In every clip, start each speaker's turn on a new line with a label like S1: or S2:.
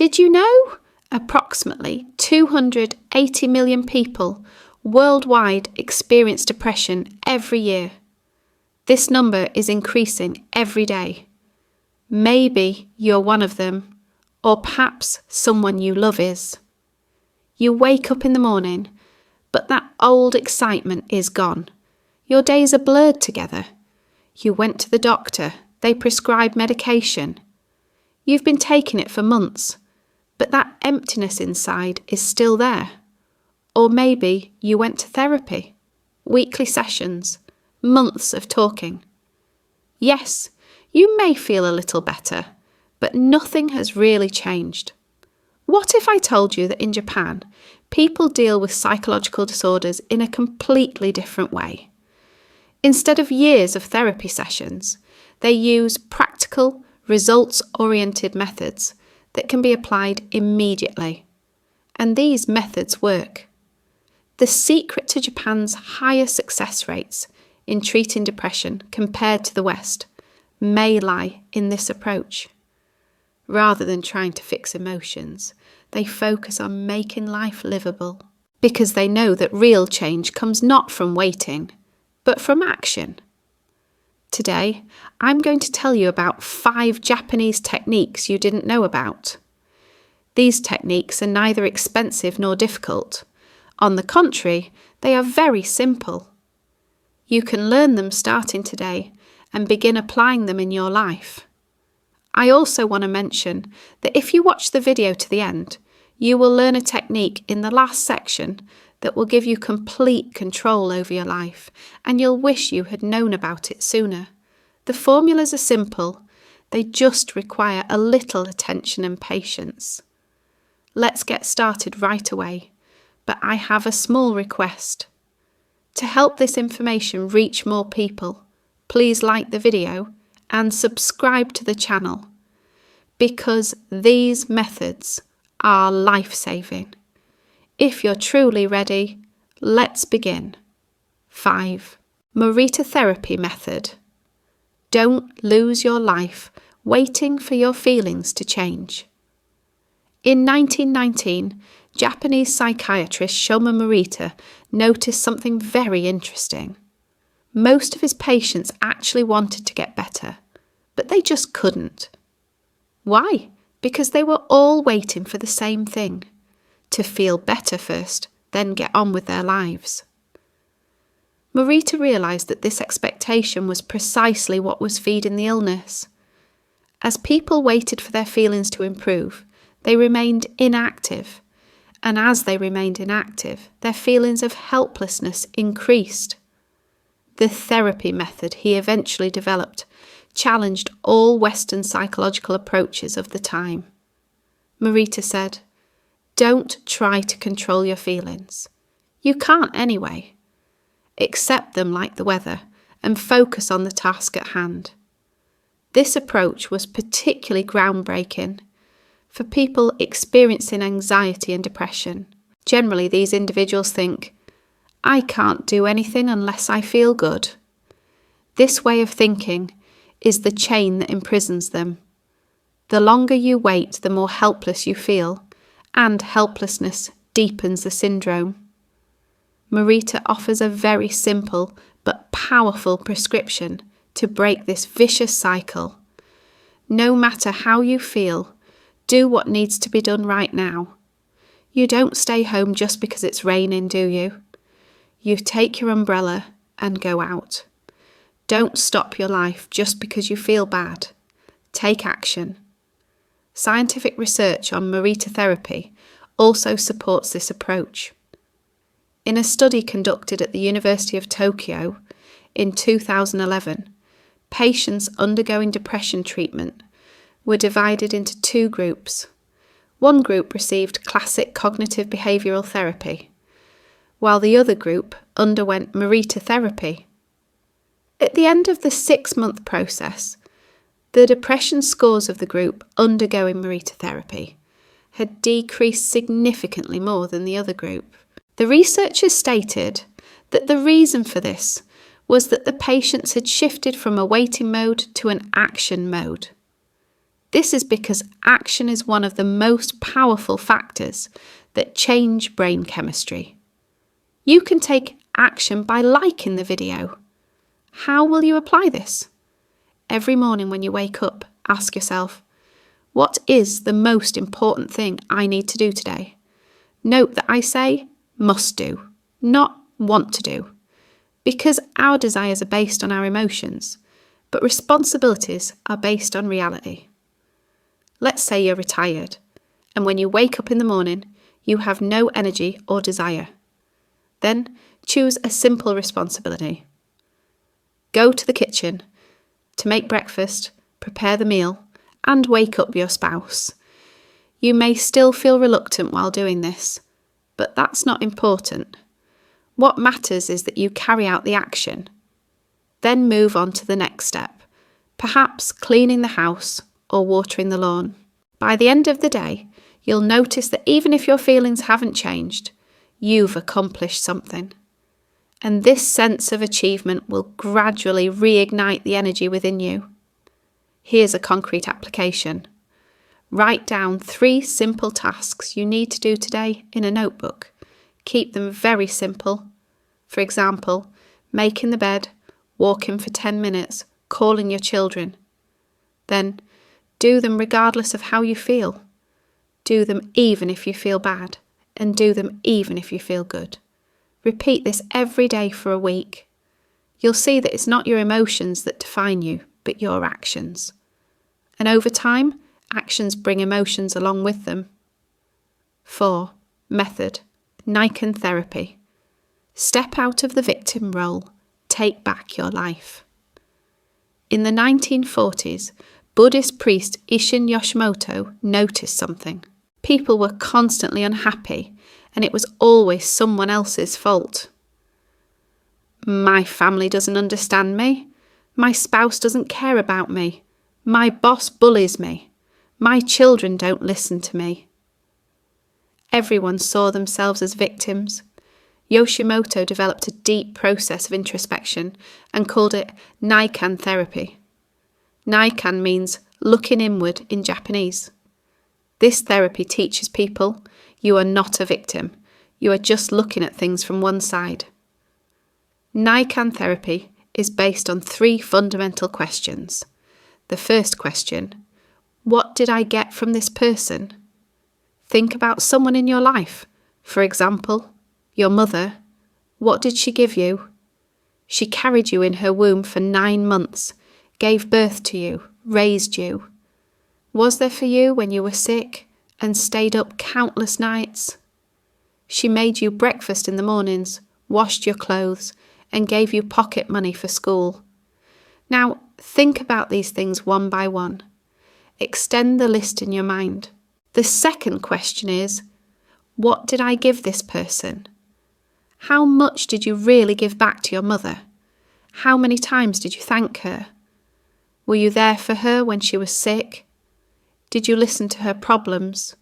S1: Did you know? Approximately 280 million people worldwide experience depression every year. This number is increasing every day. Maybe you're one of them, or perhaps someone you love is. You wake up in the morning, but that old excitement is gone. Your days are blurred together. You went to the doctor, they prescribed medication. You've been taking it for months, but that emptiness inside is still there. Or maybe you went to therapy, weekly sessions, months of talking. Yes, you may feel a little better, but nothing has really changed. What if I told you that in Japan, people deal with psychological disorders in a completely different way? Instead of years of therapy sessions, they use practical, results-oriented methods that can be applied immediately. And these methods work. The secret to Japan's higher success rates in treating depression compared to the West may lie in this approach. Rather than trying to fix emotions, they focus on making life livable, because they know that real change comes not from waiting, but from action. Today, I'm going to tell you about 5 Japanese techniques you didn't know about. These techniques are neither expensive nor difficult. On the contrary, they are very simple. You can learn them starting today and begin applying them in your life. I also want to mention that if you watch the video to the end, you will learn a technique in the last section that will give you complete control over your life, and you'll wish you had known about it sooner. The formulas are simple, they just require a little attention and patience. Let's get started right away, but I have a small request. To help this information reach more people, please like the video and subscribe to the channel, because these methods are life-saving. If you're truly ready, let's begin. 5. Morita therapy method. Don't lose your life waiting for your feelings to change. In 1919, Japanese psychiatrist Shoma Morita noticed something very interesting. Most of his patients actually wanted to get better, but they just couldn't. Why? Because they were all waiting for the same thing, to feel better first, then get on with their lives. Morita realised that this expectation was precisely what was feeding the illness. As people waited for their feelings to improve, they remained inactive, and as they remained inactive, their feelings of helplessness increased. The therapy method he eventually developed challenged all Western psychological approaches of the time. Morita said, "Don't try to control your feelings. You can't anyway. Accept them like the weather and focus on the task at hand." This approach was particularly groundbreaking for people experiencing anxiety and depression. Generally, these individuals think, "I can't do anything unless I feel good." This way of thinking is the chain that imprisons them. The longer you wait, the more helpless you feel, and helplessness deepens the syndrome. Morita offers a very simple but powerful prescription to break this vicious cycle. No matter how you feel, do what needs to be done right now. You don't stay home just because it's raining, do you? You take your umbrella and go out. Don't stop your life just because you feel bad. Take action. Scientific research on Morita therapy also supports this approach. In a study conducted at the University of Tokyo in 2011, patients undergoing depression treatment were divided into 2 groups. One group received classic cognitive behavioural therapy, while the other group underwent Morita therapy. At the end of the 6-month process, the depression scores of the group undergoing Morita therapy had decreased significantly more than the other group. The researchers stated that the reason for this was that the patients had shifted from a waiting mode to an action mode. This is because action is one of the most powerful factors that change brain chemistry. You can take action by liking the video. How will you apply this? Every morning when you wake up, ask yourself, what is the most important thing I need to do today? Note that I say must do, not want to do, because our desires are based on our emotions, but responsibilities are based on reality. Let's say you're retired, and when you wake up in the morning, you have no energy or desire. Then choose a simple responsibility. Go to the kitchen to make breakfast, prepare the meal, and wake up your spouse. You may still feel reluctant while doing this, but that's not important. What matters is that you carry out the action. Then move on to the next step, perhaps cleaning the house or watering the lawn. By the end of the day, you'll notice that even if your feelings haven't changed, you've accomplished something. And this sense of achievement will gradually reignite the energy within you. Here's a concrete application. Write down 3 simple tasks you need to do today in a notebook. Keep them very simple. For example, making the bed, walking for 10 minutes, calling your children. Then, do them regardless of how you feel. Do them even if you feel bad, and do them even if you feel good. Repeat this every day for a week. You'll see that it's not your emotions that define you, but your actions. And over time, actions bring emotions along with them. 4. Method. Kaizen therapy. Step out of the victim role. Take back your life. In the 1940s, Buddhist priest Isshin Yoshimoto noticed something. People were constantly unhappy, and it was always someone else's fault. My family doesn't understand me. My spouse doesn't care about me. My boss bullies me. My children don't listen to me. Everyone saw themselves as victims. Yoshimoto developed a deep process of introspection and called it Kaizen therapy. Kaizen means looking inward in Japanese. This therapy teaches people you are not a victim. You are just looking at things from one side. Kaizen therapy is based on 3 fundamental questions. The first question, what did I get from this person? Think about someone in your life. For example, your mother. What did she give you? She carried you in her womb for 9 months, gave birth to you, raised you. Was there for you when you were sick and stayed up countless nights? She made you breakfast in the mornings, washed your clothes, and gave you pocket money for school. Now, think about these things one by one. Extend the list in your mind. The second question is, what did I give this person? How much did you really give back to your mother? How many times did you thank her? Were you there for her when she was sick? Did you listen to her problems?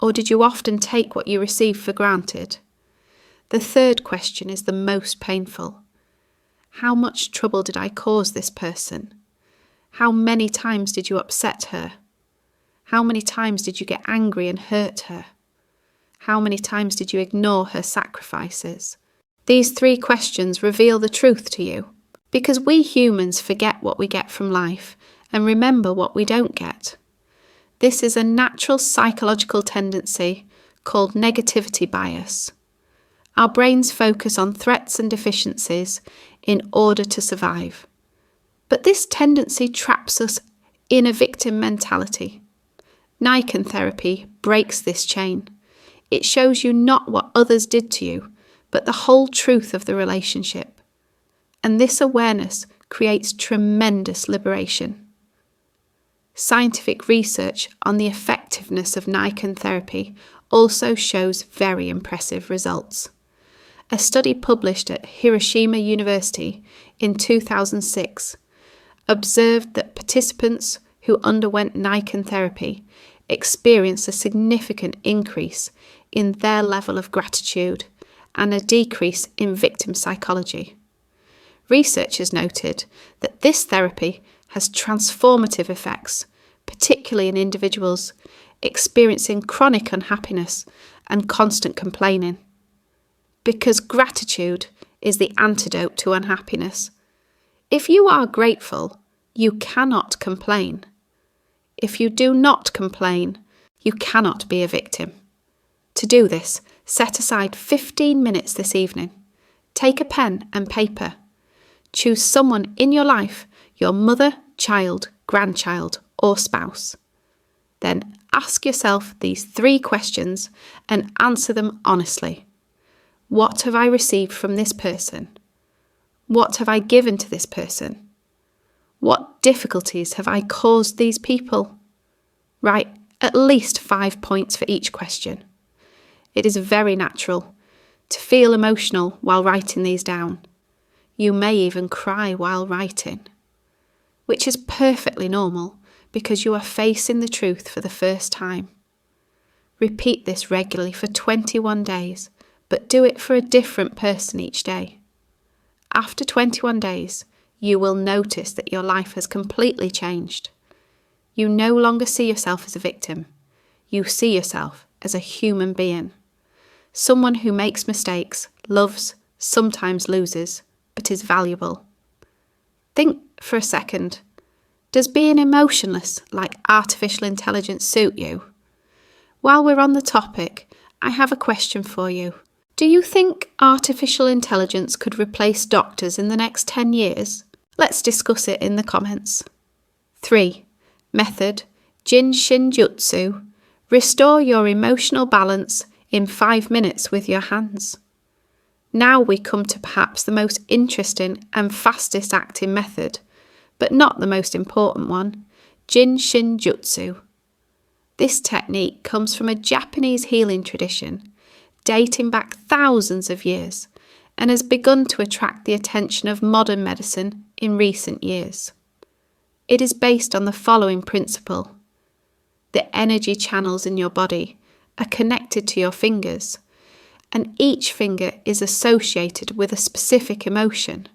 S1: Or did you often take what you received for granted? The third question is the most painful. How much trouble did I cause this person? How many times did you upset her? How many times did you get angry and hurt her? How many times did you ignore her sacrifices? These 3 questions reveal the truth to you, because we humans forget what we get from life and remember what we don't get. This is a natural psychological tendency called negativity bias. Our brains focus on threats and deficiencies in order to survive. But this tendency traps us in a victim mentality. Kaizen therapy breaks this chain. It shows you not what others did to you, but the whole truth of the relationship. And this awareness creates tremendous liberation. Scientific research on the effectiveness of Kaizen therapy also shows very impressive results. A study published at Hiroshima University in 2006 observed that participants who underwent Kaizen therapy experienced a significant increase in their level of gratitude and a decrease in victim psychology. Researchers noted that this therapy has transformative effects, particularly in individuals experiencing chronic unhappiness and constant complaining. Because gratitude is the antidote to unhappiness. If you are grateful, you cannot complain. If you do not complain, you cannot be a victim. To do this, set aside 15 minutes this evening. Take a pen and paper. Choose someone in your life, your mother, child, grandchild, or spouse. Then ask yourself these 3 questions and answer them honestly. What have I received from this person? What have I given to this person? What difficulties have I caused these people? Write at least 5 points for each question. It is very natural to feel emotional while writing these down. You may even cry while writing, which is perfectly normal because you are facing the truth for the first time. Repeat this regularly for 21 days, but do it for a different person each day. After 21 days, you will notice that your life has completely changed. You no longer see yourself as a victim. You see yourself as a human being. Someone who makes mistakes, loves, sometimes loses, but is valuable. Think for a second. Does being emotionless like artificial intelligence suit you? While we're on the topic, I have a question for you. Do you think artificial intelligence could replace doctors in the next 10 years? Let's discuss it in the comments. 3. Method Jin Shin Jutsu. Restore your emotional balance in 5 minutes with your hands. Now we come to perhaps the most interesting and fastest acting method, but not the most important one, Jin Shin Jutsu. This technique comes from a Japanese healing tradition dating back thousands of years and has begun to attract the attention of modern medicine in recent years. It is based on the following principle. The energy channels in your body are connected to your fingers, and each finger is associated with a specific emotion.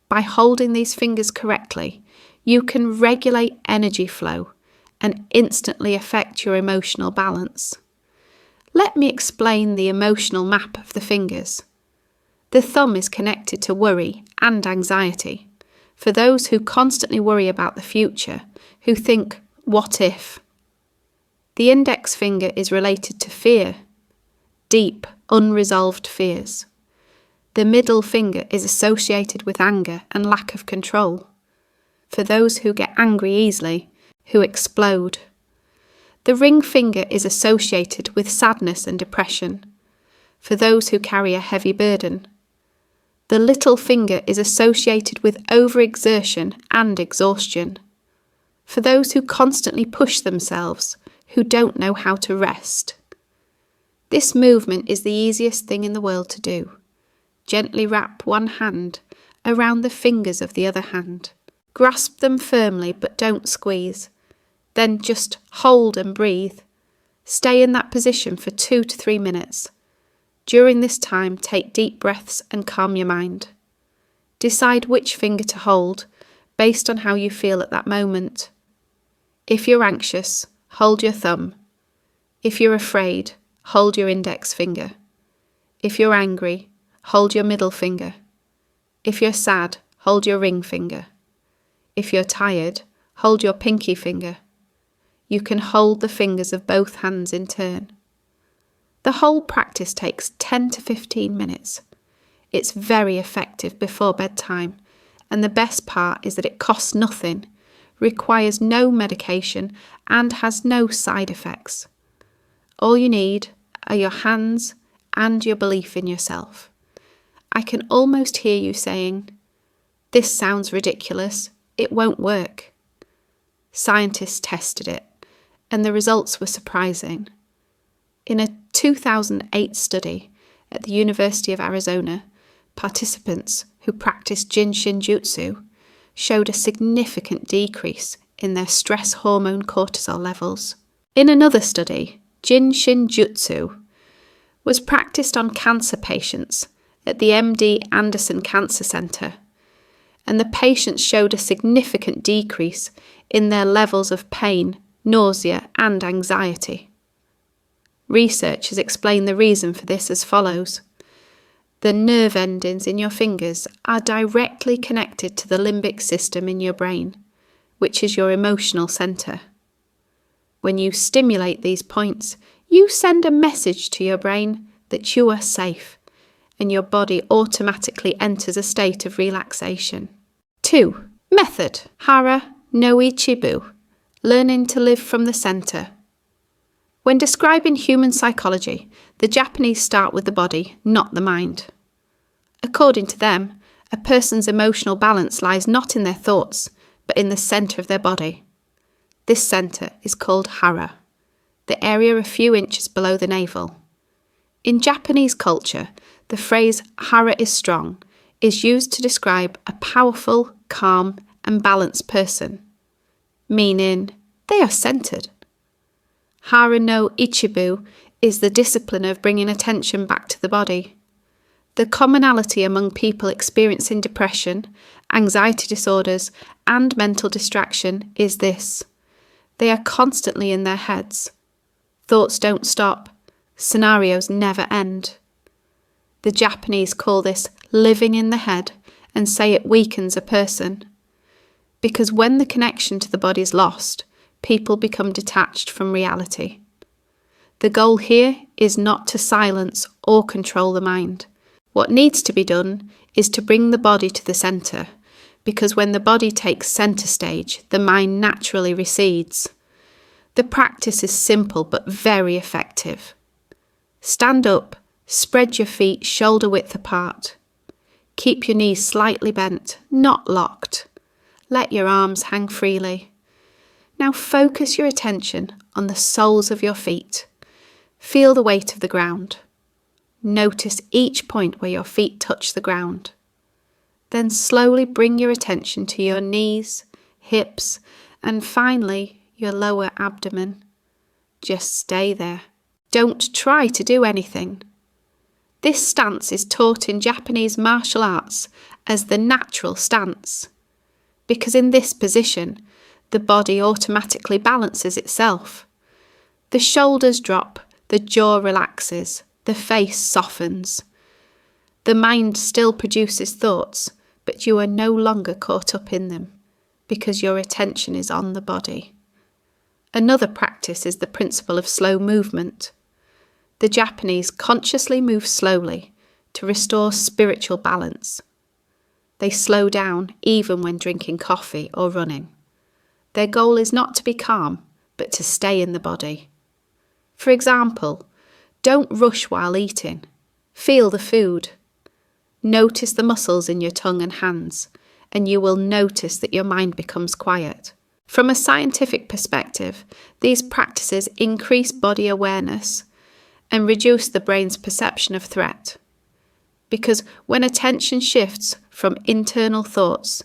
S1: By holding these fingers correctly, you can regulate energy flow and instantly affect your emotional balance. Let me explain the emotional map of the fingers. The thumb is connected to worry and anxiety. For those who constantly worry about the future, who think, what if? The index finger is related to fear, deep, unresolved fears. The middle finger is associated with anger and lack of control. For those who get angry easily, who explode. The ring finger is associated with sadness and depression, for those who carry a heavy burden. The little finger is associated with overexertion and exhaustion, for those who constantly push themselves, who don't know how to rest. This movement is the easiest thing in the world to do. Gently wrap one hand around the fingers of the other hand. Grasp them firmly but don't squeeze. Then just hold and breathe. Stay in that position for 2 to 3 minutes. During this time, take deep breaths and calm your mind. Decide which finger to hold based on how you feel at that moment. If you're anxious, hold your thumb. If you're afraid, hold your index finger. If you're angry, hold your middle finger. If you're sad, hold your ring finger. If you're tired, hold your pinky finger. You can hold the fingers of both hands in turn. The whole practice takes 10 to 15 minutes. It's very effective before bedtime, and the best part is that it costs nothing, requires no medication, and has no side effects. All you need are your hands and your belief in yourself. I can almost hear you saying, "This sounds ridiculous, it won't work." Scientists tested it, and the results were surprising. In a 2008 study at the University of Arizona, participants who practiced Jin Shin Jutsu showed a significant decrease in their stress hormone cortisol levels. In another study, Jin Shin Jutsu was practiced on cancer patients at the MD Anderson Cancer Center, and the patients showed a significant decrease in their levels of pain, nausea, and anxiety. Researchers explain the reason for this as follows. The nerve endings in your fingers are directly connected to the limbic system in your brain, which is your emotional centre. When you stimulate these points, you send a message to your brain that you are safe, and your body automatically enters a state of relaxation. 2. Method. Hara no Ichibu. Learning to live from the centre. When describing human psychology, the Japanese start with the body, not the mind. According to them, a person's emotional balance lies not in their thoughts, but in the centre of their body. This centre is called hara, the area a few inches below the navel. In Japanese culture, the phrase hara is strong is used to describe a powerful, calm, and balanced person, meaning they are centred. Hara no Ichibu is the discipline of bringing attention back to the body. The commonality among people experiencing depression, anxiety disorders, and mental distraction is this. They are constantly in their heads. Thoughts don't stop. Scenarios never end. The Japanese call this living in the head and say it weakens a person. Because when the connection to the body is lost, people become detached from reality. The goal here is not to silence or control the mind. What needs to be done is to bring the body to the centre, because when the body takes centre stage, the mind naturally recedes. The practice is simple but very effective. Stand up, spread your feet shoulder width apart. Keep your knees slightly bent, not locked. Let your arms hang freely. Now focus your attention on the soles of your feet. Feel the weight of the ground. Notice each point where your feet touch the ground. Then slowly bring your attention to your knees, hips, and finally your lower abdomen. Just stay there. Don't try to do anything. This stance is taught in Japanese martial arts as the natural stance, because in this position, the body automatically balances itself. The shoulders drop, the jaw relaxes, the face softens. The mind still produces thoughts, but you are no longer caught up in them, because your attention is on the body. Another practice is the principle of slow movement. The Japanese consciously move slowly to restore spiritual balance. They slow down even when drinking coffee or running. Their goal is not to be calm, but to stay in the body. For example, don't rush while eating. Feel the food. Notice the muscles in your tongue and hands, and you will notice that your mind becomes quiet. From a scientific perspective, these practices increase body awareness and reduce the brain's perception of threat. Because when attention shifts from internal thoughts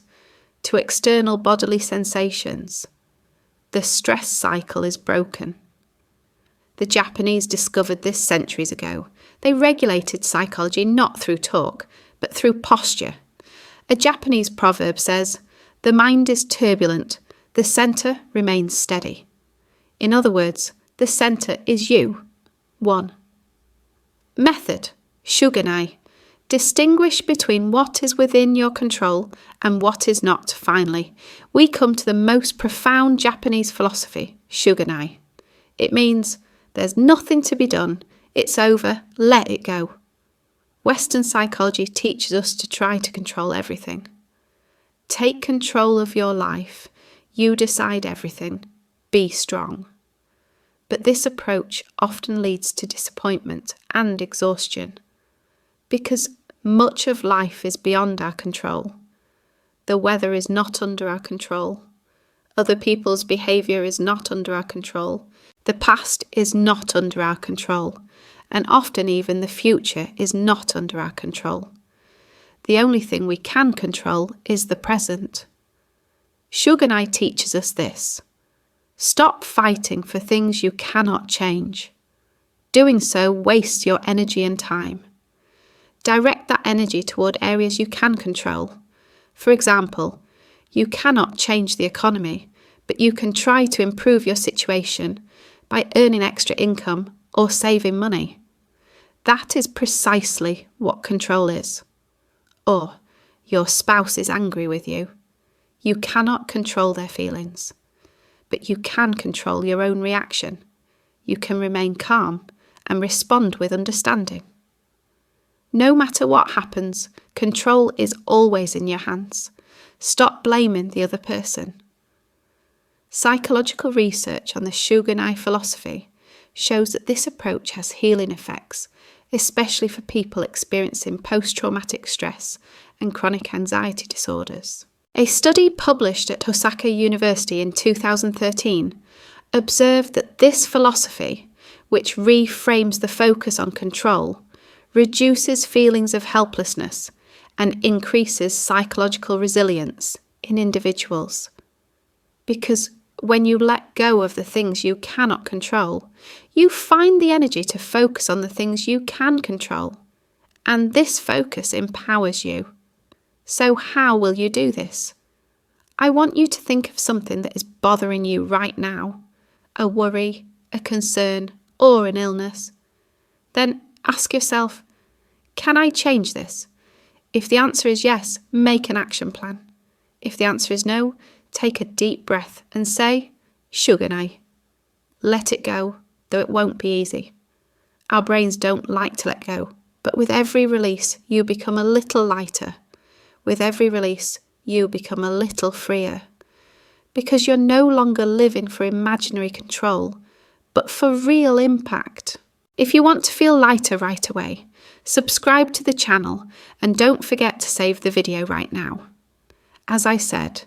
S1: to external bodily sensations, the stress cycle is broken. The Japanese discovered this centuries ago. They regulated psychology not through talk, but through posture. A Japanese proverb says, "The mind is turbulent, the centre remains steady." In other words, the centre is you. 1. Method. Shuganai. Distinguish between what is within your control and what is not. Finally, we come to the most profound Japanese philosophy, Shuganai. It means there's nothing to be done, it's over, let it go. Western psychology teaches us to try to control everything. Take control of your life, you decide everything, be strong. But this approach often leads to disappointment and exhaustion, because much of life is beyond our control. The weather is not under our control. Other people's behaviour is not under our control. The past is not under our control, and often even the future is not under our control. The only thing we can control is the present. Shuganai teaches us this. Stop fighting for things you cannot change. Doing so wastes your energy and time. Direct that energy toward areas you can control. For example, you cannot change the economy, but you can try to improve your situation by earning extra income or saving money. That is precisely what control is. Or your spouse is angry with you. You cannot control their feelings, but you can control your own reaction. You can remain calm and respond with understanding. No matter what happens, control is always in your hands. Stop blaming the other person. Psychological research on the Shogunai philosophy shows that this approach has healing effects, especially for people experiencing post-traumatic stress and chronic anxiety disorders. A study published at Osaka University in 2013 observed that this philosophy, which reframes the focus on control, reduces feelings of helplessness and increases psychological resilience in individuals. Because when you let go of the things you cannot control, you find the energy to focus on the things you can control, and this focus empowers you. So how will you do this? I want you to think of something that is bothering you right now, a worry, a concern, or an illness. Then ask yourself, can I change this? If the answer is yes, make an action plan. If the answer is no, take a deep breath and say, Shogunai. Let it go, though it won't be easy. Our brains don't like to let go, but with every release, you become a little lighter. With every release, you become a little freer. Because you're no longer living for imaginary control, but for real impact. If you want to feel lighter right away, subscribe to the channel and don't forget to save the video right now. As I said,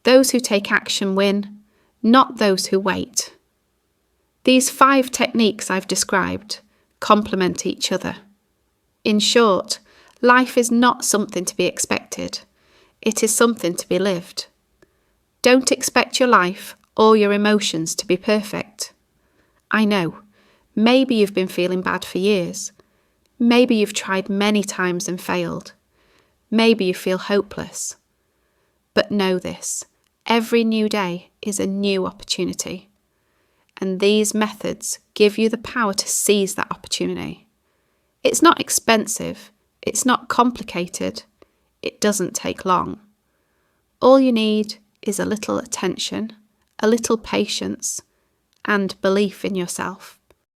S1: those who take action win, not those who wait. These 5 techniques I've described complement each other. In short, life is not something to be expected. It is something to be lived. Don't expect your life or your emotions to be perfect. I know, maybe you've been feeling bad for years. Maybe you've tried many times and failed. Maybe you feel hopeless. But know this, every new day is a new opportunity. And these methods give you the power to seize that opportunity. It's not expensive. It's not complicated. It doesn't take long. All you need is a little attention, a little patience, and belief in yourself.